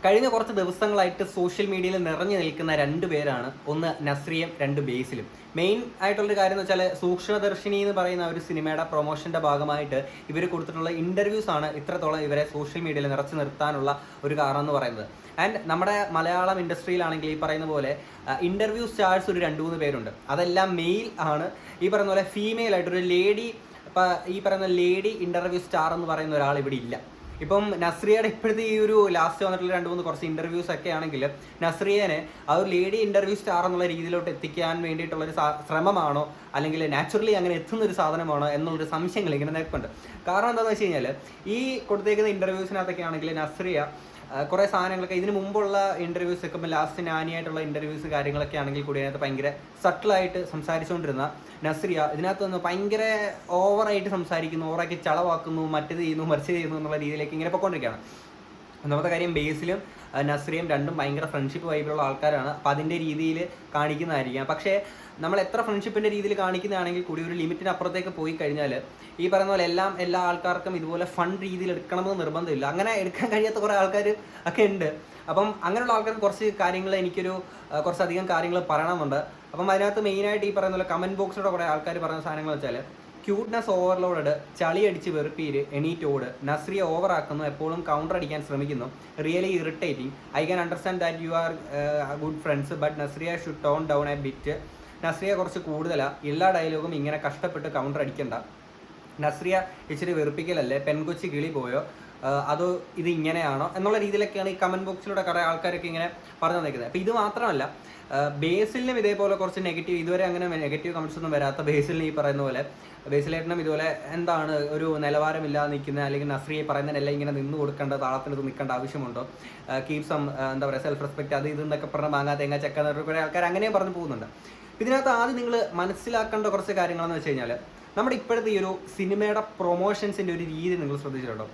കഴിഞ്ഞ കുറച്ച് ദിവസങ്ങളായിട്ട് സോഷ്യൽ മീഡിയയിൽ നിറഞ്ഞു നിൽക്കുന്ന രണ്ട് പേരാണ്, ഒന്ന് നസ്രിയും രണ്ട് ബേസിലും. മെയിൻ ആയിട്ടുള്ളൊരു കാര്യം എന്ന് വെച്ചാൽ സൂക്ഷ്മദർശിനി എന്ന് പറയുന്ന ഒരു സിനിമയുടെ പ്രൊമോഷൻ്റെ ഭാഗമായിട്ട് ഇവർ കൊടുത്തിട്ടുള്ള ഇൻ്റർവ്യൂസ് ആണ് ഇത്രത്തോളം ഇവരെ സോഷ്യൽ മീഡിയയിൽ നിറച്ചു നിർത്താനുള്ള ഒരു കാരണം എന്ന് പറയുന്നത്. ആൻഡ് നമ്മുടെ മലയാളം ഇൻഡസ്ട്രിയിലാണെങ്കിൽ ഈ പറയുന്ന പോലെ ഇൻ്റർവ്യൂ സ്റ്റാർസ് ഒരു 2-3 പേരുണ്ട്. അതെല്ലാം മെയിൽ ആണ്. ഈ പറയുന്ന പോലെ ഫീമെയിൽ ആയിട്ടൊരു ലേഡി, ഇപ്പം ഈ പറയുന്ന ലേഡി ഇൻ്റർവ്യൂ സ്റ്റാർ എന്ന് പറയുന്ന ഒരാൾ ഇവിടെ ഇല്ല. ഇപ്പം നസ്രിയയുടെ ഇപ്പോഴത്തെ ഈ ഒരു ലാസ്റ്റ് വന്നിട്ടുള്ള 2-3 കുറച്ച് ഇൻ്റർവ്യൂസ് ഒക്കെ ആണെങ്കിൽ നസ്രിയനെ ആ ഒരു ലേഡി ഇൻ്റർവ്യൂ സ്റ്റാർ എന്നുള്ള രീതിയിലോട്ട് എത്തിക്കാൻ വേണ്ടിയിട്ടുള്ളൊരു ശ്രമമാണോ, അല്ലെങ്കിൽ നാച്ചുറലി അങ്ങനെ എത്തുന്ന ഒരു സാധനമാണോ എന്നുള്ളൊരു സംശയങ്ങൾ ഇങ്ങനെ നിൽക്കുന്നുണ്ട്. കാരണം എന്താണെന്ന് വെച്ച് കഴിഞ്ഞാൽ ഈ കൊടുത്തേക്കുന്ന ഇൻ്റർവ്യൂസിനകത്തൊക്കെ ആണെങ്കിൽ നസ്രിയ കുറേ സാധനങ്ങളൊക്കെ ഇതിന് മുമ്പുള്ള ഇൻ്റർവ്യൂസ് ഒക്കെ ഇപ്പോൾ ലാസ്റ്റ് നാനിയായിട്ടുള്ള ഇൻ്റർവ്യൂസ് കാര്യങ്ങളൊക്കെ ആണെങ്കിൽ കൂടി അതിനകത്ത് ഭയങ്കര സട്ടിലായിട്ട് സംസാരിച്ചുകൊണ്ടിരുന്ന നസ്രിയ ഇതിനകത്തൊന്ന് ഭയങ്കര ഓവറായിട്ട് സംസാരിക്കുന്നു, ഓവറാക്കി ചളവാക്കുന്നു, മറ്റേത് ചെയ്യുന്നു, മറിച്ച് ചെയ്യുന്നു എന്നുള്ള രീതിയിലേക്ക് ഇങ്ങനെ പൊയ്ക്കൊണ്ടിരിക്കുകയാണ്. ഒന്നാമത്തെ കാര്യം ബേസിലും നസ്രിയും രണ്ടും ഭയങ്കര ഫ്രണ്ട്ഷിപ്പ് വൈബിലുള്ള ആൾക്കാരാണ്. അപ്പോൾ അതിൻ്റെ രീതിയിൽ കാണിക്കുന്നതായിരിക്കാം. പക്ഷേ നമ്മൾ എത്ര ഫ്രണ്ട്ഷിപ്പിൻ്റെ രീതിയിൽ കാണിക്കുന്നതാണെങ്കിൽ കൂടി ഒരു ലിമിറ്റിനപ്പുറത്തേക്ക് പോയി കഴിഞ്ഞാൽ ഈ പറയുന്ന പോലെ എല്ലാ ആൾക്കാർക്കും ഇതുപോലെ ഫൺ രീതിയിൽ എടുക്കണമെന്ന് നിർബന്ധമില്ല. അങ്ങനെ എടുക്കാൻ കഴിയാത്ത കുറേ ആൾക്കാർ ഒക്കെ ഉണ്ട്. അപ്പം അങ്ങനെയുള്ള ആൾക്കാർക്ക് കുറച്ച് കാര്യങ്ങൾ കുറച്ചധികം കാര്യങ്ങൾ പറയണമെന്നുണ്ട്. അപ്പം അതിനകത്ത് മെയിനായിട്ട് ഈ പറയുന്ന പോലെ കമൻറ്റ് ബോക്സിലൂടെ കുറേ ആൾക്കാർ പറയുന്ന സാധനങ്ങൾ വെച്ചാൽ ക്യൂട്ട്നെസ് ഓവർലോഡ്, ചളി അടിച്ച് വെറുപ്പീര്, എണീറ്റോട്, നസ്രിയ ഓവറാക്കുന്നു, എപ്പോഴും കൗണ്ടർ അടിക്കാൻ ശ്രമിക്കുന്നു, really irritating, I can understand that you are good friends but Nazriya should tone down A bit. Nazriya കുറച്ച് കൂടുതലാണ്, എല്ലാ ഡയലോഗും ഇങ്ങനെ കഷ്ടപ്പെട്ട് കൗണ്ടർ അടിക്കണ്ട. നസ്രിയ ഇച്ചിരി വെറുപ്പിക്കലല്ലേ, പെൺകൊച്ചി കിളി പോയോ, അതോ ഇത് ഇങ്ങനെയാണോ എന്നുള്ള രീതിയിലൊക്കെയാണ് ഈ കമൻറ്റ് ബോക്സിലൂടെ കുറേ ആൾക്കാരൊക്കെ ഇങ്ങനെ പറഞ്ഞു തന്നിരിക്കുന്നത്. അപ്പോൾ ഇത് മാത്രമല്ല ബേസിലിനും ഇതേപോലെ കുറച്ച് നെഗറ്റീവ്, ഇതുവരെ അങ്ങനെ നെഗറ്റീവ് കമൻറ്റ്സ് ഒന്നും വരാത്ത ബേസിലിന് ഈ പറയുന്ന പോലെ ബേസിലേട്ടനും ഇതുപോലെ എന്താണ് ഒരു നിലവാരമില്ലാതെ നിൽക്കുന്നത്, അല്ലെങ്കിൽ നസ്രിയെ പറയുന്നതിനെല്ലാം ഇങ്ങനെ നിന്ന് കൊടുക്കേണ്ട, താളത്തിന് നിൽക്കേണ്ട ആവശ്യമുണ്ടോ, കീപ് സം എന്താ പറയുക സെൽഫ് റെസ്പെക്റ്റ്, അത് ഇതെന്നൊക്കെ പറഞ്ഞാൽ മാങ്ങാ തേങ്ങ ചക്ക എന്നൊക്കെ കുറേ ആൾക്കാർ അങ്ങനെ പറഞ്ഞു പോകുന്നുണ്ട്. ഇതിനകത്ത് ആദ്യം നിങ്ങൾ മനസ്സിലാക്കേണ്ട കുറച്ച് കാര്യങ്ങളെന്ന് വെച്ച് കഴിഞ്ഞാൽ നമ്മുടെ ഇപ്പോഴത്തെ ഈ ഒരു സിനിമയുടെ പ്രൊമോഷൻസിൻ്റെ ഒരു രീതി നിങ്ങൾ ശ്രദ്ധിച്ചിട്ടുണ്ടോ?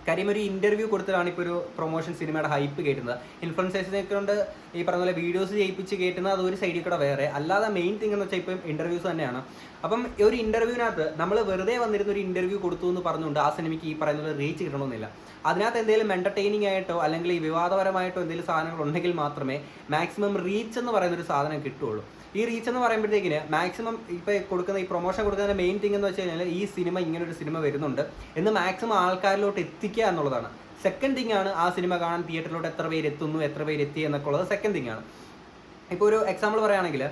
കാര്യം ഒരു ഇൻ്റർവ്യൂ കൊടുത്തിട്ടാണ് ഇപ്പോൾ ഒരു പ്രൊമോഷൻ സിനിമയുടെ ഹൈപ്പ് കയറ്റുന്നത്. ഇൻഫ്ലുവൻസേഴ്സിനെ കൊണ്ട് ഈ പറഞ്ഞ പോലെ വീഡിയോസ് ചെയ്യിപ്പിച്ച് കയറ്റുന്നത് അതൊരു സൈഡിൽ കൂടെ വേറെ, അല്ലാതെ മെയിൻ തിങ് എന്ന് വെച്ചാൽ ഇപ്പം ഇൻ്റർവ്യൂസ് തന്നെയാണ്. അപ്പം ഒരു ഇൻ്റർവ്യൂവിനകത്ത് നമ്മൾ വെറുതെ വന്നിരുന്ന ഒരു ഇൻ്റർവ്യൂ കൊടുത്തു എന്ന് പറഞ്ഞുകൊണ്ട് ആ സിനിമയ്ക്ക് ഈ പറയുന്നത് റീച്ച് കിട്ടണമെന്നില്ല. അതിനകത്ത് എന്തെങ്കിലും എൻ്റർടൈനിങ് ആയിട്ടോ അല്ലെങ്കിൽ ഈ വിവാദപരമായിട്ടോ എന്തെങ്കിലും സാധനങ്ങൾ ഉണ്ടെങ്കിൽ മാത്രമേ മാക്സിമം റീച്ച് എന്ന് പറയുന്നൊരു സാധനം കിട്ടുള്ളൂ. ഈ റീച്ച് എന്ന് പറയുമ്പോഴത്തേക്കിന് മാക്സിമം ഇപ്പോൾ കൊടുക്കുന്ന ഈ പ്രൊമോഷൻ കൊടുക്കുന്നതിൻ്റെ മെയിൻ തിങ് എന്ന് വെച്ച് കഴിഞ്ഞാൽ ഈ സിനിമ ഇങ്ങനൊരു സിനിമ വരുന്നുണ്ട് എന്ന് മാക്സിമം ആൾക്കാരിലോട്ട് എത്തിക്കുക എന്നുള്ളതാണ്. സെക്കൻഡ് തിങ് ആണ് ആ സിനിമ കാണാൻ തിയേറ്ററിലോട്ട് എത്ര പേര് എത്തുന്നു, എത്ര പേര് എത്തി എന്നൊക്കെ ഉള്ളത് സെക്കൻഡ് തിങ് ആണ്. ഇപ്പോൾ ഒരു എക്സാമ്പിൾ പറയുകയാണെങ്കിൽ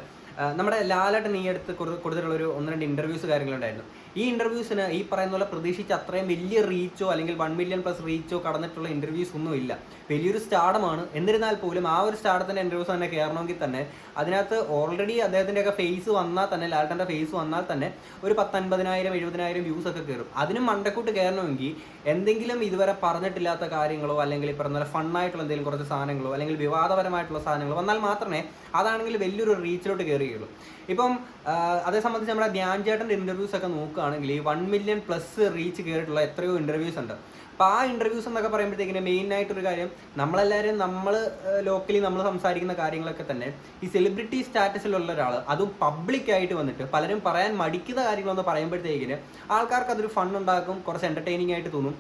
നമ്മുടെ ലാലേട്ടൻ ഈ അടുത്ത് കൊടുത്തിട്ടുള്ളൊരു 1-2 ഇൻ്റർവ്യൂസ് കാര്യങ്ങളുണ്ടായിരുന്നു. ഈ ഇൻ്റർവ്യൂസിന് ഈ പറയുന്ന പോലെ പ്രതീക്ഷിച്ച് അത്രയും വലിയ റീച്ചോ അല്ലെങ്കിൽ 1 മില്യൺ പ്ലസ് റീച്ചോ കടന്നിട്ടുള്ള ഇൻ്റർവ്യൂസ് ഒന്നും ഇല്ല. വലിയൊരു സ്റ്റാർഡമാണ്. എന്നിരുന്നാൽ പോലും ആ ഒരു സ്റ്റാർഡത്തിൻ്റെ ഇൻ്റർവ്യൂസ് തന്നെ കയറണമെങ്കിൽ തന്നെ അതിനകത്ത് ഓൾറെഡി അദ്ദേഹത്തിൻ്റെയൊക്കെ ഫേസ് വന്നാൽ തന്നെ, ലാലേട്ടൻ്റെ ഫേസ് വന്നാൽ തന്നെ ഒരു 10,000-50,000 70,000 വ്യൂസ് ഒക്കെ കയറും. അതിനും മണ്ടക്കൂട്ട് കയറണമെങ്കിൽ എന്തെങ്കിലും ഇതുവരെ പറഞ്ഞിട്ടില്ലാത്ത കാര്യങ്ങളോ അല്ലെങ്കിൽ ഈ പറഞ്ഞ പോലെ ഫണ്ണായിട്ടുള്ള എന്തെങ്കിലും കുറച്ച് സാധനങ്ങളോ അല്ലെങ്കിൽ വിവാദപരമായിട്ടുള്ള സാധനങ്ങളോ വന്നാൽ മാത്രമേ അതാണെങ്കിൽ വലിയൊരു റീച്ചിലോട്ട് കയറുകയുള്ളൂ. ഇപ്പം അതേ സംബന്ധിച്ച് നമ്മുടെ ധ്യാൻ ചേട്ടൻ്റെ ഇൻ്റർവ്യൂസ് ഒക്കെ നോക്കുകയാണെങ്കിൽ ഈ 1 മില്യൺ പ്ലസ് റീച്ച് കയറിയിട്ടുള്ള എത്രയോ ഇൻ്റർവ്യൂസ് ഉണ്ട്. അപ്പോൾ ആ ഇൻ്റർവ്യൂസ് എന്നൊക്കെ പറയുമ്പോഴത്തേക്കിന് മെയിനായിട്ടൊരു കാര്യം നമ്മളെല്ലാവരും ലോക്കലി നമ്മൾ സംസാരിക്കുന്ന കാര്യങ്ങളൊക്കെ തന്നെ ഈ സെലിബ്രിറ്റി സ്റ്റാറ്റസിലുള്ള ഒരാൾ, അതും പബ്ലിക്കായിട്ട് വന്നിട്ട് പലരും പറയാൻ മടിക്കുന്ന കാര്യങ്ങളൊന്ന് പറയുമ്പോഴത്തേക്കിന് ആൾക്കാർക്ക് അതൊരു ഫൺ ഉണ്ടാക്കും, കുറച്ച് എൻ്റർടൈനിങ് ആയിട്ട് തോന്നും.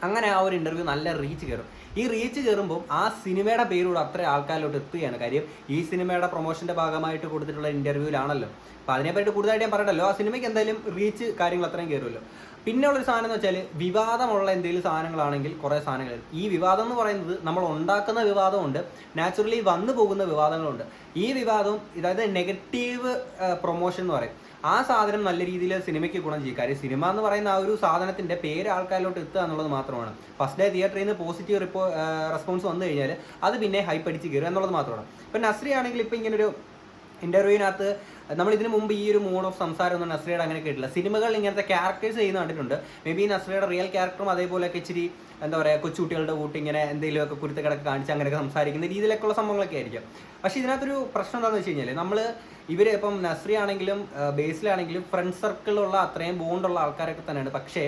അങ്ങനെ ആ ഒരു ഇൻ്റർവ്യൂ നല്ല റീച്ച് കയറും. ഈ റീച്ച് കയറുമ്പോൾ ആ സിനിമയുടെ പേരൂടെ അത്ര ആൾക്കാരിലോട്ട് എത്തുകയാണ്. കാര്യം ഈ സിനിമയുടെ പ്രൊമോഷൻ്റെ ഭാഗമായിട്ട് കൊടുത്തിട്ടുള്ള ഇൻ്റർവ്യൂലാണല്ലോ. അപ്പോൾ അതിനെപ്പറ്റി കൂടുതലായിട്ട് ഞാൻ പറയണ്ടല്ലോ. ആ സിനിമയ്ക്ക് എന്തായാലും റീച്ച് കാര്യങ്ങൾ അത്രയും കയറുമല്ലോ. പിന്നെ ഉള്ളൊരു സാധനം എന്ന് വെച്ചാൽ വിവാദമുള്ള എന്തെങ്കിലും സാധനങ്ങളാണെങ്കിൽ കുറേ സാധനങ്ങൾ. ഈ വിവാദം എന്ന് പറയുന്നത് നമ്മൾ ഉണ്ടാക്കുന്ന വിവാദമുണ്ട്, നാച്ചുറലി വന്നു പോകുന്ന വിവാദങ്ങളുണ്ട്. ഈ വിവാദം, അതായത് നെഗറ്റീവ് പ്രൊമോഷൻ എന്ന് പറയും, ആ സാധനം നല്ല രീതിയിൽ സിനിമയ്ക്ക് ഗുണം ചെയ്യും. കാര്യം സിനിമ എന്ന് പറയുന്ന ആ ഒരു സാധനത്തിൻ്റെ പേര് ആൾക്കാരിലോട്ട് എത്തുക എന്നുള്ളത് മാത്രമാണ്. ഫസ്റ്റ് ഡേ തിയേറ്ററിൽ നിന്ന് പോസിറ്റീവ് റെസ്പോൺസ് വന്നു കഴിഞ്ഞാൽ അത് പിന്നെ ഹൈപ്പ് അടിച്ച് കയറുക എന്നുള്ളത് മാത്രമാണ്. ഇപ്പം നസ്രി ആണെങ്കിൽ ഇപ്പോൾ ഇങ്ങനൊരു ഇൻ്റർവ്യൂവിനകത്ത് നമ്മൾ ഇതിന് മുമ്പ് ഈ ഒരു മൂഡ് ഓഫ് സംസാരമൊന്നും നസ്രിയുടെ അങ്ങനെ കേട്ടില്ല. സിനിമകൾ ഇങ്ങനത്തെ ക്യാരക്ടേഴ്സ് ചെയ്യുന്ന കണ്ടിട്ടുണ്ട്. മേ ബി നസ്രിയുടെ റിയൽ ക്യാരക്ടറും അതേപോലെയൊക്കെ ഇച്ചിരി എന്താ പറയുക കൊച്ചുകുട്ടികളുടെ കൂട്ടി ഇങ്ങനെ എന്തെങ്കിലുമൊക്കെ കുരുത്തക്കിടക്ക് കാണിച്ച് അങ്ങനെയൊക്കെ സംസാരിക്കുന്ന രീതിയിലൊക്കെയുള്ള സംഭവങ്ങളൊക്കെ ആയിരിക്കും. പക്ഷേ ഇതിനകത്തൊരു പ്രശ്നം എന്താണെന്ന് വെച്ച് കഴിഞ്ഞാൽ ഇവർ ഇപ്പം നസ്രി ആണെങ്കിലും ബേസിലാണെങ്കിലും ഫ്രണ്ട് സർക്കിളിലുള്ള അത്രയും ബോണ്ടുള്ള ആൾക്കാരൊക്കെ തന്നെയാണ്. പക്ഷേ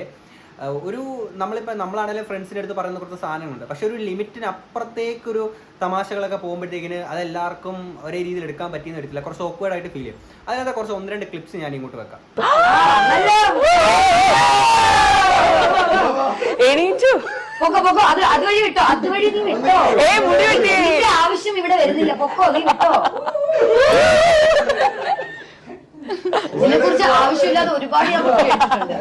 നമ്മളാണെങ്കിലും ഫ്രണ്ട്സിൻ്റെ അടുത്ത് പറയുന്ന കുറച്ച് സാധനങ്ങളുണ്ട്. പക്ഷെ ഒരു ലിമിറ്റിന് അപ്പുറത്തേക്കൊരു തമാശകളൊക്കെ പോകുമ്പോഴത്തേക്കിന് അതെല്ലാവർക്കും ഒരേ രീതിയിൽ എടുക്കാൻ പറ്റിയെന്ന് വരത്തില്ല. കുറച്ച് ഓക്വേർഡ് ആയിട്ട് ഫീൽ ചെയ്യും. അതിനകത്ത് കുറച്ച് 1-2 ക്ലിപ്സ് ഞാൻ ഇങ്ങോട്ട് വെക്കാം. എണീറ്റു പൊക്കോ അത് അതുവഴി വിട്ടോ, അതുവഴി നീ വിട്ടോ. ആവശ്യം ഇവിടെ വരുന്നില്ല, പൊക്കോ നീ വിട്ടോ. ഇതിനെ കുറിച്ച് ആവശ്യമില്ലാതെ ഒരുപാട് ഞാൻ കേട്ടിട്ടുണ്ട്.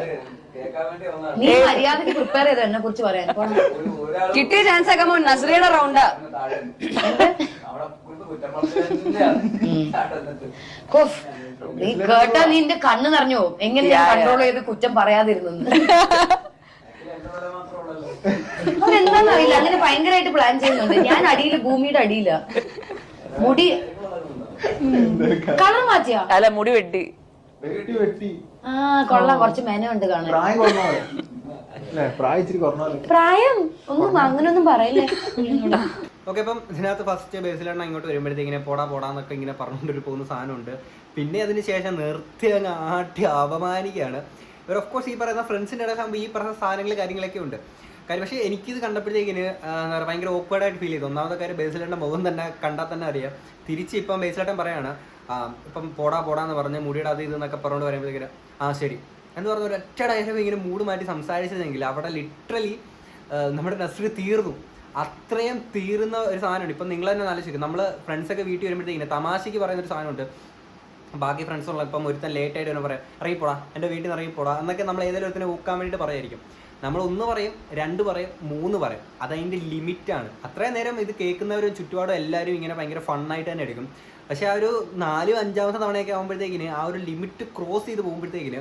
നീ മര്യാദക്ക് പ്രിപ്പയർ ചെയ്തോ എന്നെ കുറിച്ച് പറയാൻ. കിട്ടിയ ചാൻസ് ഒക്കെ നസ്രിയുടെ റൗണ്ടാ. നീ കേട്ടാ നിന്റെ കണ്ണ് നിറഞ്ഞു പോകും. എങ്ങനെ ഞാൻ കൺട്രോൾ ചെയ്ത് കുറ്റം പറയാതിരുന്നു. അതെന്താന്നറിയില്ല, അങ്ങനെ ഭയങ്കരമായിട്ട് പ്ലാൻ ചെയ്യുന്നുണ്ട്. ഞാൻ അടിയില്, ഭൂമിയുടെ അടിയില. മുടി കളർ മാറ്റിയാ? അല്ല, മുടി വെട്ടി. ആ കൊള്ളാം, കുറച്ച് മെനയുണ്ട് കാണാൻ. പ്രായം ഒന്നും അങ്ങനൊന്നും പറയില്ലേ. ഓക്കെ, അപ്പം ഇതിനകത്ത് ഫസ്റ്റ് ബേസിലെണ്ണ ഇങ്ങോട്ട് വരുമ്പോഴത്തേക്കിനെ പോടാന്നൊക്കെ ഇങ്ങനെ പറഞ്ഞുകൊണ്ടൊരു പോകുന്ന സാധനമുണ്ട്. പിന്നെ അതിന് ശേഷം നിർത്തി അങ്ങ് ആട്ടി അപമാനിക്കുകയാണ് ഇവർ. ഓഫ് കോഴ്സ് ഈ പറയുന്ന ഫ്രണ്ട്സിൻ്റെ ഇടയിലാകുമ്പോൾ ഈ പറയുന്ന സാധനങ്ങൾ കാര്യങ്ങളൊക്കെ ഉണ്ട് കാര്യം. പക്ഷേ എനിക്കിത് കണ്ടപ്പോഴത്തേക്കിന് എന്താ പറയുക, ഭയങ്കര ഓക്വേർഡായിട്ട് ഫീൽ ചെയ്തു. ഒന്നാമത്തെ കാര്യം ബേസിലേട്ടൻ്റെ മുഖം തന്നെ കണ്ടാൽ തന്നെ അറിയാം. തിരിച്ച് ഇപ്പം ബേസിലേട്ടൻ പറയാണ് ഇപ്പം പോടാന്ന് പറഞ്ഞ് മുടിയുടെ അത് ഇതെന്നൊക്കെ പറഞ്ഞുകൊണ്ട് പറയുമ്പോഴത്തേക്കിന് ശരി എന്ന് പറഞ്ഞ ഒരൊറ്റ ഡയലോഗ് ഇങ്ങനെ മൂഡ് മാറ്റി സംസാരിച്ചതെങ്കിൽ അവിടെ ലിറ്ററലി നമ്മുടെ നസ്രി തീർന്നു. അത്രയും തീർന്ന ഒരു സാധനമാണ്. ഇപ്പം നിങ്ങൾ തന്നെ ആലോചിക്കും, നമ്മൾ ഫ്രണ്ട്സൊക്കെ വീട്ടിൽ വരുമ്പോഴത്തേക്കിന് തമാശയ്ക്ക് പറയുന്നൊരു സാധനമുണ്ട്. ബാക്കി ഫ്രണ്ട്സുള്ള ഇപ്പം ഒരുത്തൻ ലേറ്റായിട്ട് തന്നെ പറയാം, ഇറങ്ങിപ്പോടാ, എൻ്റെ വീട്ടിൽ നിന്ന് ഇറങ്ങിപ്പോടാ എന്നൊക്കെ നമ്മൾ ഏതെങ്കിലും ഒരുത്തിനെ ഊക്കാൻ വേണ്ടിയിട്ട് പറയായിരിക്കും. നമ്മൾ 1 പറയും, 2 പറയും, 3 പറയും. അതതിൻ്റെ ലിമിറ്റാണ്. അത്രയും നേരം ഇത് കേൾക്കുന്നവരും ചുറ്റുപാടും എല്ലാവരും ഇങ്ങനെ ഭയങ്കര ഫണ്ണായിട്ട് തന്നെ എടുക്കും. പക്ഷേ ആ ഒരു 4-5ാമത്തെ തവണയൊക്കെ ആകുമ്പോഴത്തേക്കിന് ആ ഒരു ലിമിറ്റ് ക്രോസ് ചെയ്ത് പോകുമ്പോഴത്തേക്കിന്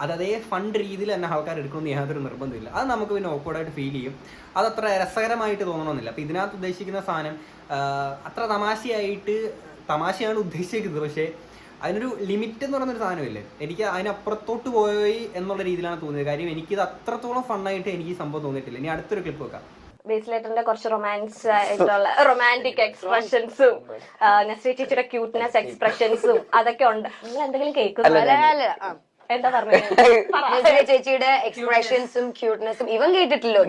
അതേ ഫണ്ട് രീതിയിൽ തന്നെ ആൾക്കാർ എടുക്കണമെന്ന് യാതൊരു നിർബന്ധമില്ല. അത് നമുക്ക് പിന്നെ ഓക്വേർഡായിട്ട് ഫീൽ ചെയ്യും. അതത്ര രസകരമായിട്ട് തോന്നണമെന്നില്ല. അപ്പോൾ ഇതിനകത്ത് ഉദ്ദേശിക്കുന്ന സാധനം അത്ര തമാശയാണ് ഉദ്ദേശിക്കുന്നത്. പക്ഷേ അതിനൊരു ലിമിറ്റ് എന്ന് പറയുന്നൊരു സാധനമില്ലേ, എനിക്ക് അതിനപ്പുറത്തോട്ട് പോയി എന്നുള്ള രീതിയിലാണ് തോന്നിയത്. കാര്യം എനിക്കിത് അത്രത്തോളം ഫണ്ണായിട്ട് എനിക്ക് ഈ സംഭവം തോന്നിയിട്ടില്ല. ഇനി അടുത്തൊരു ക്ലിപ്പ് വെക്കാം. ബേസിലേട്ടന്റെ കുറച്ച് റൊമാൻറ്റിക് എക്സ്പ്രഷൻസും നസ്രി ചേച്ചിയുടെ ക്യൂട്ട്നെസ് എക്സ്പ്രഷൻസും അതൊക്കെ ഉണ്ട്. നിങ്ങൾ എന്തെങ്കിലും കേൾക്കുന്നു? എന്താ പറഞ്ഞത്? ചേച്ചിയുടെ എക്സ്പ്രഷൻസും ക്യൂട്ട്നെസ്സും ഇവൻ കേട്ടിട്ടില്ലോ.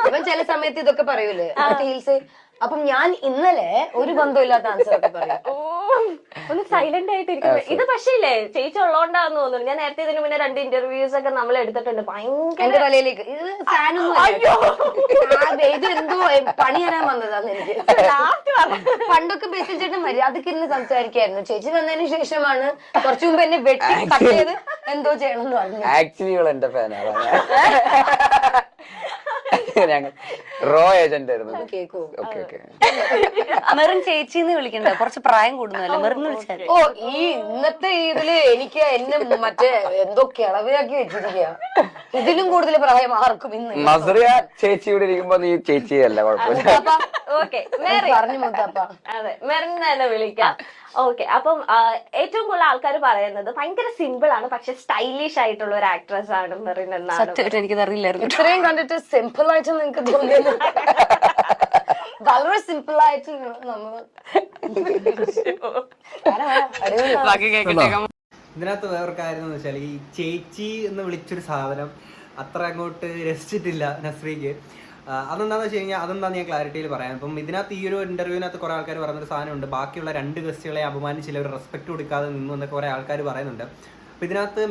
ഇവൻ ചില സമയത്ത് ഇതൊക്കെ പറയൂലേ ഹീൽസ്. അപ്പം ഞാൻ ഇന്നലെ ഒരു ബന്ധമില്ലാത്ത ആൻസർ ഒക്കെ പറയാം. ഒന്ന് സൈലന്റ് ആയിട്ടിരിക്കുന്നത്. ഇത് പക്ഷേ ഇല്ലേ ചേച്ചി ഉള്ളതുകൊണ്ടാന്ന് തോന്നുന്നു. ഞാൻ നേരത്തെ ഇതിന് മുന്നേ 2 ഇന്റർവ്യൂസ് ഒക്കെ നമ്മൾ എടുത്തിട്ടുണ്ട്. ഭയങ്കര തലയിലേക്ക് ഇത് ഫാനൊന്നും ഇത് എന്തോ പണി തരാൻ വന്നതാന്ന് എനിക്ക്. പണ്ടൊക്കെ ബേസിൽ ചേട്ടൻ മര്യാദക്ക് ഇരുന്ന് സംസാരിക്കായിരുന്നു. ചേച്ചി വന്നതിന് ശേഷമാണ് കുറച്ചു മുമ്പ് എന്നെ വെട്ടി കട്ട് ചെയ്ത് എന്തോ ചെയ്യണം എന്ന് പറഞ്ഞു. ആക്ച്വലി എന്റെ ഫാനാണ്. ഞങ്ങൾ റോ ഏജന്റ് ആയിരുന്നു. മെറിൻ ചേച്ചിന്ന് വിളിക്കണ്ട, കുറച്ച് പ്രായം കൂടുന്നല്ലേ മെറിൻ വിളിച്ചാൽ. ഓ ഈ ഇന്നത്തെ ഇതില് എനിക്ക് എന്നെ മറ്റേ എന്തോ കിളവിയാക്കി വെച്ചിരിക്കുക. ഇതിലും കൂടുതൽ പ്രായം ആർക്കും ഇന്ന്. നസ്രിയ ചേച്ചിയോട് ഇരിക്കുമ്പോ നീ ചേച്ചിയല്ല, കുഴപ്പമില്ല. പറഞ്ഞു മുത്തപ്പ. അതെ, മെറിൻ തന്നെ വിളിക്കാം. ഓക്കെ, അപ്പം ഏറ്റവും കൂടുതൽ ആൾക്കാർ പറയുന്നത് ഭയങ്കര സിമ്പിൾ ആണ് പക്ഷെ സ്റ്റൈലിഷ് ആയിട്ടുള്ള ഒരു ആക്ട്രസ് ആണ് മെറിൻ എന്നാണ്. എനിക്കത് അറിയില്ലായിരുന്നു. ഇത്രയും കണ്ടിട്ട് സിമ്പിൾ ആയിട്ട് നിങ്ങക്ക് തോന്നിയത്? വളരെ സിമ്പിൾ ആയിട്ട് ഇതിനകത്ത് വേറൊരു കാര്യം എന്ന് വെച്ചാൽ ഈ ചേച്ചി എന്ന് വിളിച്ചൊരു സാധനം അത്ര അങ്ങോട്ട് രസിച്ചിട്ടില്ല നസ്രിക്ക്. അതെന്താണെന്ന് വെച്ച് കഴിഞ്ഞാൽ അതെന്താണെന്ന് ഞാൻ ക്ലാരിറ്റിയിൽ പറയാം. ഇപ്പം ഇതിനകത്ത് ഈ ഒരു ഇന്റർവ്യൂവിനകത്ത് കുറേ ആൾക്കാർ പറയുന്നൊരു സാധനമുണ്ട്, ബാക്കിയുള്ള 2 ഗസ്റ്റുകളെ അപമാനിച്ചില്ല, ഒരു റെസ്പെക്ട് കൊടുക്കാതെ നിന്നു എന്നൊക്കെ കുറേ ആൾക്കാർ പറയുന്നുണ്ട്. അപ്പോൾ ഇതിനകത്ത്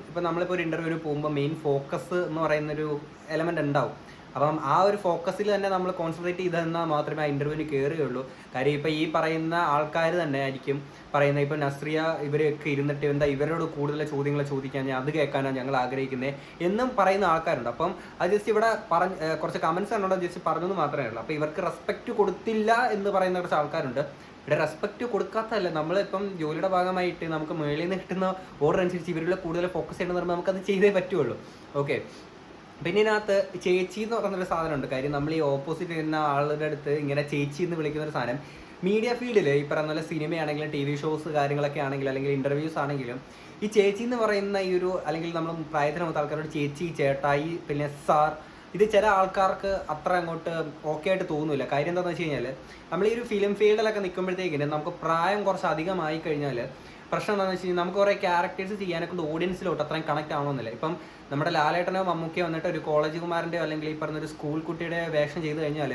ഇപ്പം നമ്മളിപ്പോൾ ഒരു ഇന്റർവ്യൂവിന് പോകുമ്പോൾ മെയിൻ ഫോക്കസ് എന്ന് പറയുന്നൊരു എലമെന്റ് ഉണ്ടാവും. അപ്പം ആ ഒരു ഫോക്കസിൽ തന്നെ നമ്മൾ കോൺസെൻട്രേറ്റ് ചെയ്തെന്നാൽ മാത്രമേ ആ ഇന്റർവ്യൂവിന് കയറുകയുള്ളൂ. കാര്യം ഇപ്പം ഈ പറയുന്ന ആൾക്കാർ തന്നെ ആയിരിക്കും പറയുന്നത്, ഇപ്പം നസ്രിയ ഇവരൊക്കെ ഇരുന്നിട്ട് എന്താ ഇവരോട് കൂടുതൽ ചോദ്യങ്ങൾ ചോദിക്കാൻ, അത് കേൾക്കാനാണ് ഞങ്ങൾ ആഗ്രഹിക്കുന്നത് എന്നും പറയുന്ന ആൾക്കാരുണ്ട്. അപ്പം അത് ജസ്റ്റ് ഇവിടെ കുറച്ച് കമൻസ് കണ്ടോ ജസ്റ്റ് പറഞ്ഞെന്ന് മാത്രമേ ഉള്ളൂ. അപ്പോൾ ഇവർക്ക് റെസ്പെക്റ്റ് കൊടുത്തില്ല എന്ന് പറയുന്ന കുറച്ച് ആൾക്കാരുണ്ട്. ഇവിടെ റെസ്പെക്റ്റ് കൊടുക്കാത്തതല്ല, നമ്മളിപ്പം ജോലിയുടെ ഭാഗമായിട്ട് നമുക്ക് മേളിൽ നിന്ന് കിട്ടുന്ന ഓർഡർ അനുസരിച്ച് ഇവരുടെ കൂടുതൽ ഫോക്കസ് ചെയ്യണമെന്ന് പറയുമ്പോൾ നമുക്കത് ചെയ്തേ പറ്റുള്ളൂ. ഓക്കെ, പിന്നെ ഇതിനകത്ത് ചേച്ചി എന്ന് പറയുന്നൊരു സാധനമുണ്ട്. കാര്യം നമ്മൾ ഈ ഓപ്പോസിറ്റ് വരുന്ന ആളുടെ അടുത്ത് ഇങ്ങനെ ചേച്ചി എന്ന് വിളിക്കുന്നൊരു സാധനം മീഡിയ ഫീൽഡിൽ ഈ പറയുന്ന പോലെ സിനിമയാണെങ്കിലും TV ഷോസ് കാര്യങ്ങളൊക്കെ ആണെങ്കിലും അല്ലെങ്കിൽ ഇന്റർവ്യൂസ് ആണെങ്കിലും ഈ ചേച്ചി എന്ന് പറയുന്ന ഈ ഒരു അല്ലെങ്കിൽ നമ്മൾ പ്രായത്തിനകത്ത് ആൾക്കാരോട് ചേച്ചി, ചേട്ടായി, പിന്നെ സാർ, ഇത് ചില ആൾക്കാർക്ക് അത്ര അങ്ങോട്ട് ഓക്കെ ആയിട്ട് തോന്നില്ല. കാര്യം എന്താണെന്ന് വെച്ച് കഴിഞ്ഞാൽ നമ്മൾ ഈ ഒരു ഫിലിം ഫീൽഡിലൊക്കെ നിൽക്കുമ്പോഴത്തേക്കിന് നമുക്ക് പ്രായം കുറച്ച് അധികമായി കഴിഞ്ഞാൽ പ്രശ്നം എന്താണെന്ന് വെച്ച് കഴിഞ്ഞാൽ നമുക്ക് കുറേ ക്യാരക്ടേഴ്സ് ചെയ്യാനൊക്കെ ഓഡിയൻസിലോട്ട് അത്രയും കണക്ട് ആവണമെന്നില്ല. ഇപ്പം നമ്മുടെ ലാലേട്ടനോ മമ്മൂക്കയോ വന്നിട്ട് ഒരു കോളേജ് കുമാരൻ്റെയോ അല്ലെങ്കിൽ ഈ പറഞ്ഞൊരു സ്കൂൾ കുട്ടിയുടെ വേഷം ചെയ്ത് കഴിഞ്ഞാൽ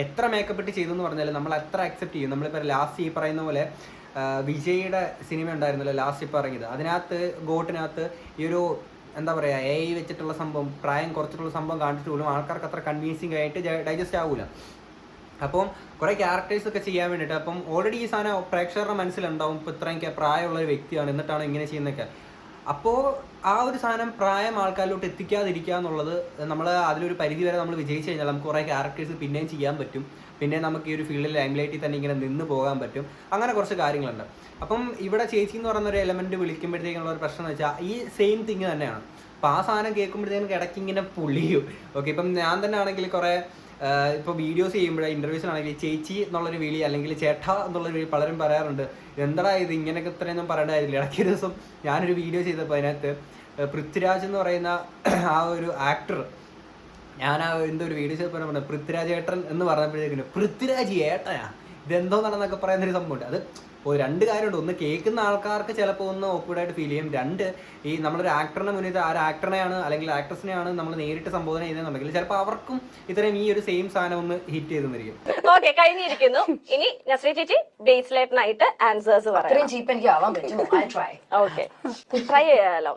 എത്ര മേക്കപ്പ് ഇട്ട് ചെയ്തെന്ന് പറഞ്ഞാൽ നമ്മൾ എത്ര അക്സെപ്റ്റ് ചെയ്യും. നമ്മളിപ്പോൾ ലാസ്റ്റ് ഈ പറയുന്ന പോലെ വിജയുടെ സിനിമ ഉണ്ടായിരുന്നല്ലോ ലാസ്റ്റ് ഇപ്പോൾ ഇറങ്ങിയത്, അതിനകത്ത് ഗോട്ടിനകത്ത് ഈ ഒരു എന്താ പറയുക AI വെച്ചിട്ടുള്ള സംഭവം, പ്രായം കുറച്ചിട്ടുള്ള സംഭവം കാണിച്ചിട്ട് പോലും ആൾക്കാർക്ക് അത്ര കൺവീൻസിങ് ആയിട്ട് ഡൈജസ്റ്റ് ആവൂല. അപ്പം കുറേ ക്യാരക്ടേഴ്സ് ഒക്കെ ചെയ്യാൻ വേണ്ടിയിട്ട് അപ്പം ഓൾറെഡി ഈ സാധനം പ്രേക്ഷകരുടെ മനസ്സിലുണ്ടാവും, ഇപ്പോൾ ഇത്രയും പ്രായമുള്ള ഒരു വ്യക്തിയാണ് എന്നിട്ടാണ് ഇങ്ങനെ ചെയ്യുന്നതൊക്കെ. അപ്പോൾ ആ ഒരു സാധനം പ്രായം ആൾക്കാരിലോട്ട് എത്തിക്കാതിരിക്കുക എന്നുള്ളത് നമ്മൾ അതിലൊരു പരിധി വരെ നമ്മൾ വിജയിച്ചു കഴിഞ്ഞാൽ നമുക്ക് കുറേ ക്യാരക്ടേഴ്സ് പിന്നെയും ചെയ്യാൻ പറ്റും. പിന്നെ നമുക്ക് ഈ ഒരു ഫീൽഡിൽ ലൈംലൈറ്റിൽ തന്നെ ഇങ്ങനെ നിന്ന് പോകാൻ പറ്റും. അങ്ങനെ കുറച്ച് കാര്യങ്ങളുണ്ട്. അപ്പം ഇവിടെ ചേച്ചി എന്ന് പറയുന്ന ഒരു എലമെൻറ്റ് വിളിക്കുമ്പോഴത്തേക്കുള്ള ഒരു പ്രശ്നം എന്ന് വെച്ചാൽ ഈ സെയിം തിങ് തന്നെയാണ്. അപ്പോൾ ആ സാധനം കേൾക്കുമ്പോഴത്തേക്കും ഇടയ്ക്ക് ഇങ്ങനെ പൊളിയും. ഓക്കെ, ഇപ്പം ഞാൻ തന്നെ ആണെങ്കിൽ കുറേ ഇപ്പോൾ വീഡിയോസ് ചെയ്യുമ്പോഴേ ഇൻ്റർവ്യൂസിനാണെങ്കിൽ ചേച്ചി എന്നുള്ളൊരു വിളി അല്ലെങ്കിൽ ചേട്ടാ എന്നുള്ളൊരു വിളി പലരും പറയാറുണ്ട്. എന്താടാ ഇത് ഇങ്ങനെയൊക്കെ ഇത്രയൊന്നും പറയേണ്ട കാര്യമില്ല. ഇടയ്ക്ക് ഒരു ദിവസം ഞാനൊരു വീഡിയോ ചെയ്തപ്പോൾ അതിനകത്ത് പൃഥ്വിരാജ് എന്ന് പറയുന്ന ആ ഒരു ആക്ടർ, ഞാൻ ആ എന്തോ ഒരു വീഡിയോ ചെയ്തപ്പോൾ പറഞ്ഞത് പൃഥ്വിരാജ് ഏട്ടൻ എന്ന് പറഞ്ഞപ്പോഴത്തേക്കിന് പൃഥ്വിരാജ് ഏട്ടനാ ഇതെന്തോ നടന്നൊക്കെ പറയുന്നൊരു സംഭവമുണ്ട്. അത് രണ്ട് കാര്യമുണ്ട്. ഒന്ന്, കേൾക്കുന്ന ആൾക്കാർക്ക് ചിലപ്പോൾ ഒന്ന് ഓക്വേർഡായിട്ട് ഫീൽ ചെയ്യും. രണ്ട്, ഈ നമ്മളൊരു ആക്ടറിനെ മുന്നിൽ ആ ഒരു ആക്ടറിനെയാണ് അല്ലെങ്കിൽ ആക്ട്രസിനെയാണ് നമ്മൾ നേരിട്ട് സംബോധന ചെയ്യുന്നുണ്ടെങ്കിൽ ചിലപ്പോൾ അവർക്കും ഇത്രയും ഈ ഒരു സെയിം സാധനം ഒന്ന് ഹിറ്റ് ചെയ്തെന്നിരിക്കും. ഓക്കെ, കഴിഞ്ഞിരിക്കുന്നു. ഇനി നസ്രിയ ചേച്ചി ബേസ്ലൈറ്റിനായിട്ട് ആൻസേഴ്സ് പറയാം. അത്രയും ചീപ്പ് എനിക്ക് ആവാൻ പറ്റും. ഓക്കെ, ട്രൈ ചെയ്യാലോ.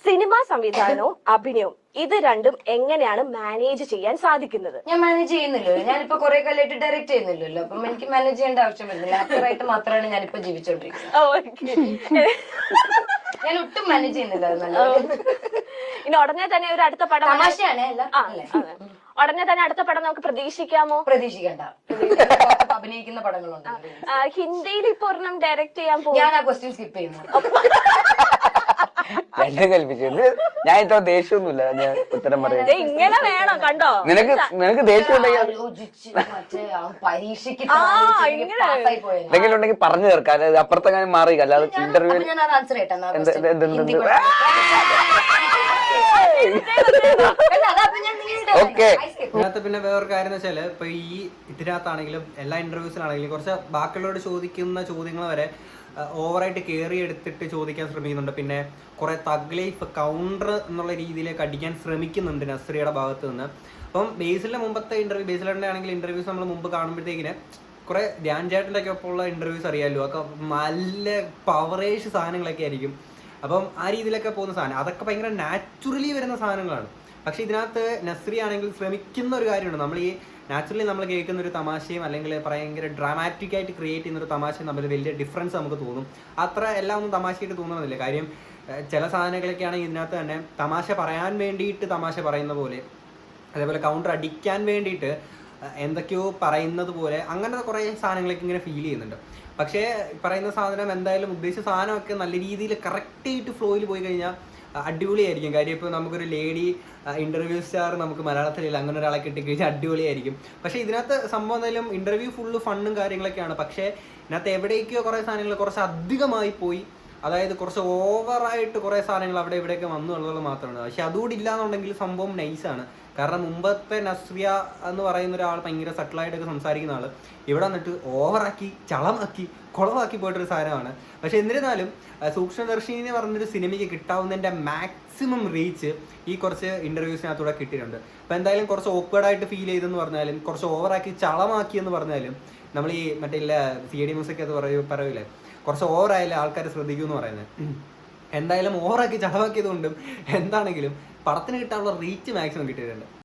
സിനിമാ സംവിധാനവും അഭിനയവും ഇത് രണ്ടും എങ്ങനെയാണ് മാനേജ് ചെയ്യാൻ സാധിക്കുന്നത്? ഞാൻ മാനേജ് ചെയ്യുന്നില്ലല്ലോ. ഞാനിപ്പോ കുറെ കാലമായിട്ട് ഡയറക്റ്റ് ചെയ്യുന്നില്ലല്ലോ. അപ്പം എനിക്ക് മാനേജ് ചെയ്യേണ്ട ആവശ്യം വരുന്നില്ല. ആക്ടറായിട്ട് മാത്രമാണ് ഞാനിപ്പോ ജീവിച്ചോണ്ടിരിക്കുന്നത്. ഞാൻ ഒട്ടും മാനേജ് ചെയ്യുന്നില്ല. ഇനി ഉടനെ തന്നെ ഒരു അടുത്ത പടം തമാശയാണ്. ഉടനെ തന്നെ അടുത്ത പടം നമുക്ക് പ്രതീക്ഷിക്കാമോ? പ്രതീക്ഷിക്കണ്ട. അഭിനയിക്കുന്ന പടങ്ങളുണ്ട്. ഹിന്ദിയിൽ ഇപ്പൊ ഒരെണ്ണം ഡയറക്റ്റ് ചെയ്യാൻ പോകും. ഞാൻ ആ ക്വസ്റ്റ്യൻ സ്കിപ്പ് ചെയ്യുന്നു. രണ്ടും കൽപ്പിച്ചു. ഞാൻ ഇത്ര ദേഷ്യമൊന്നുമില്ല ഞാൻ ഉത്തരം പറയാം. ഇങ്ങനെ വേണം, കണ്ടോ? നിനക്ക് ദേഷ്യം ഉണ്ടെങ്കിൽ എന്തെങ്കിലും ഉണ്ടെങ്കിൽ പറഞ്ഞു തീർക്കാം. അല്ലാതെ അപ്പുറത്തെങ്ങാനും മാറി അല്ലാതെ ഇന്റർവ്യൂ ഓക്കെ. ഇതിനകത്ത് പിന്നെ വേറൊരു കാര്യം എന്ന് വെച്ചാൽ ഇപ്പൊ ഈ ഇതിനകത്താണെങ്കിലും എല്ലാ ഇന്റർവ്യൂസിലാണെങ്കിലും കുറച്ച് ബാക്കിയുള്ളവരോട് ചോദിക്കുന്ന ചോദ്യങ്ങൾ വരെ ഓവറായിട്ട് കയറി എടുത്തിട്ട് ചോദിക്കാൻ ശ്രമിക്കുന്നുണ്ട്. പിന്നെ കുറെ തഗ് ലൈഫ് കൗണ്ടർ എന്നുള്ള രീതിയിലേക്ക് അടിക്കാൻ ശ്രമിക്കുന്നുണ്ട് നസ്രിയയുടെ ഭാഗത്ത് നിന്ന്. അപ്പം ബേസിലെ മുമ്പത്തെ ബേസിലെ ആണെങ്കിൽ ഇന്റർവ്യൂസ് നമ്മൾ മുമ്പ് കാണുമ്പോഴത്തേക്കിന് കുറെ ധ്യാൻ ചേട്ടൻ്റെ ഒക്കെ ഒപ്പമുള്ള ഇന്റർവ്യൂസ് അറിയാമല്ലോ, ഒക്കെ നല്ല പവറേഷ് സാധനങ്ങളൊക്കെ ആയിരിക്കും. അപ്പം ആ രീതിയിലൊക്കെ പോകുന്ന സാധനം അതൊക്കെ ഭയങ്കര നാച്ചുറലി വരുന്ന സാധനങ്ങളാണ്. പക്ഷെ ഇതിനകത്ത് നസ്രിയ ആണെങ്കിൽ ശ്രമിക്കുന്ന ഒരു കാര്യമുണ്ട്. നമ്മൾ ഈ നാച്ചുറലി നമ്മൾ കേൾക്കുന്ന ഒരു തമാശയും അല്ലെങ്കിൽ ഭയങ്കര ഡ്രാമാറ്റിക് ആയിട്ട് ക്രിയേറ്റ് ചെയ്യുന്ന ഒരു തമാശയും തമ്മിൽ വലിയ ഡിഫറൻസ് നമുക്ക് തോന്നും. അത്ര എല്ലാം ഒന്നും തമാശയായിട്ട് തോന്നുന്നില്ല. കാര്യം ചില സാധനങ്ങളൊക്കെ ആണെങ്കിൽ ഇതിനകത്ത് തന്നെ തമാശ പറയാൻ വേണ്ടിയിട്ട് തമാശ പറയുന്ന പോലെ, അതേപോലെ കൗണ്ടർ അടിക്കാൻ വേണ്ടിയിട്ട് എന്തൊക്കെയോ പറയുന്നത് പോലെ, അങ്ങനത്തെ കുറേ സാധനങ്ങളൊക്കെ ഇങ്ങനെ ഫീൽ ചെയ്യുന്നുണ്ട്. പക്ഷേ പറയുന്ന സാധനം എന്തായാലും ഉദ്ദേശിച്ച സാധനമൊക്കെ നല്ല രീതിയിൽ കറക്റ്റായിട്ട് ഫ്ലോയിൽ പോയി കഴിഞ്ഞാൽ അടിപൊളിയായിരിക്കും. കാര്യം ഇപ്പോൾ നമുക്കൊരു ലേഡി ഇന്റർവ്യൂ സ്റ്റാർ നമുക്ക് മലയാളത്തിലില്ല, അങ്ങനെ ഒരാളെ കിട്ടിക്കഴിഞ്ഞാൽ അടിപൊളിയായിരിക്കും. പക്ഷേ ഇതിനകത്ത് സംഭവം എന്തായാലും ഇന്റർവ്യൂ ഫുള്ള് ഫണ്ണും കാര്യങ്ങളൊക്കെയാണ്. പക്ഷേ ഇതിനകത്ത് എവിടേക്കോ കുറേ സാധനങ്ങൾ കുറച്ച് അധികമായി പോയി. അതായത് കുറച്ച് ഓവറായിട്ട് കുറേ സാധനങ്ങൾ അവിടെ ഇവിടെയൊക്കെ വന്നു എന്നുള്ളത് മാത്രമാണ്. പക്ഷെ അതുകൂടി ഇല്ലാന്നുണ്ടെങ്കിൽ സംഭവം നൈസാണ്. കാരണം മുമ്പത്തെ നസ്രിയ എന്ന് പറയുന്ന ഒരാൾ ഭയങ്കര സട്ടിലായിട്ടൊക്കെ സംസാരിക്കുന്ന ആൾ ഇവിടെ വന്നിട്ട് ഓവറാക്കി ചളമാക്കി കുളമാക്കി പോയിട്ടൊരു സാധനമാണ്. പക്ഷെ എന്നിരുന്നാലും സൂക്ഷ്മദർശിനി എന്ന് പറഞ്ഞൊരു സിനിമയ്ക്ക് കിട്ടാവുന്നതിൻ്റെ മാക്സിമം റീച്ച് ഈ കുറച്ച് ഇൻ്റർവ്യൂസിനകത്തൂടെ കിട്ടിയിട്ടുണ്ട്. അപ്പോൾ എന്തായാലും കുറച്ച് ഓക്വേർഡായിട്ട് ഫീൽ ചെയ്തെന്ന് പറഞ്ഞാലും കുറച്ച് ഓവറാക്കി ചളമാക്കി എന്ന് പറഞ്ഞാലും നമ്മൾ ഈ മറ്റേ CID മ്യൂസിക് അത് പറയൂലേ, കുറച്ച് ഓവറായാലും ആൾക്കാർ ശ്രദ്ധിക്കുമെന്ന് പറയുന്നത്. എന്തായാലും ഓവറാക്കി ചളമാക്കിയത് കൊണ്ടും എന്താണെങ്കിലും പടത്തിന് കിട്ടാനുള്ള റീച്ച് മാക്സിമം കിട്ടിയിട്ടുണ്ട്.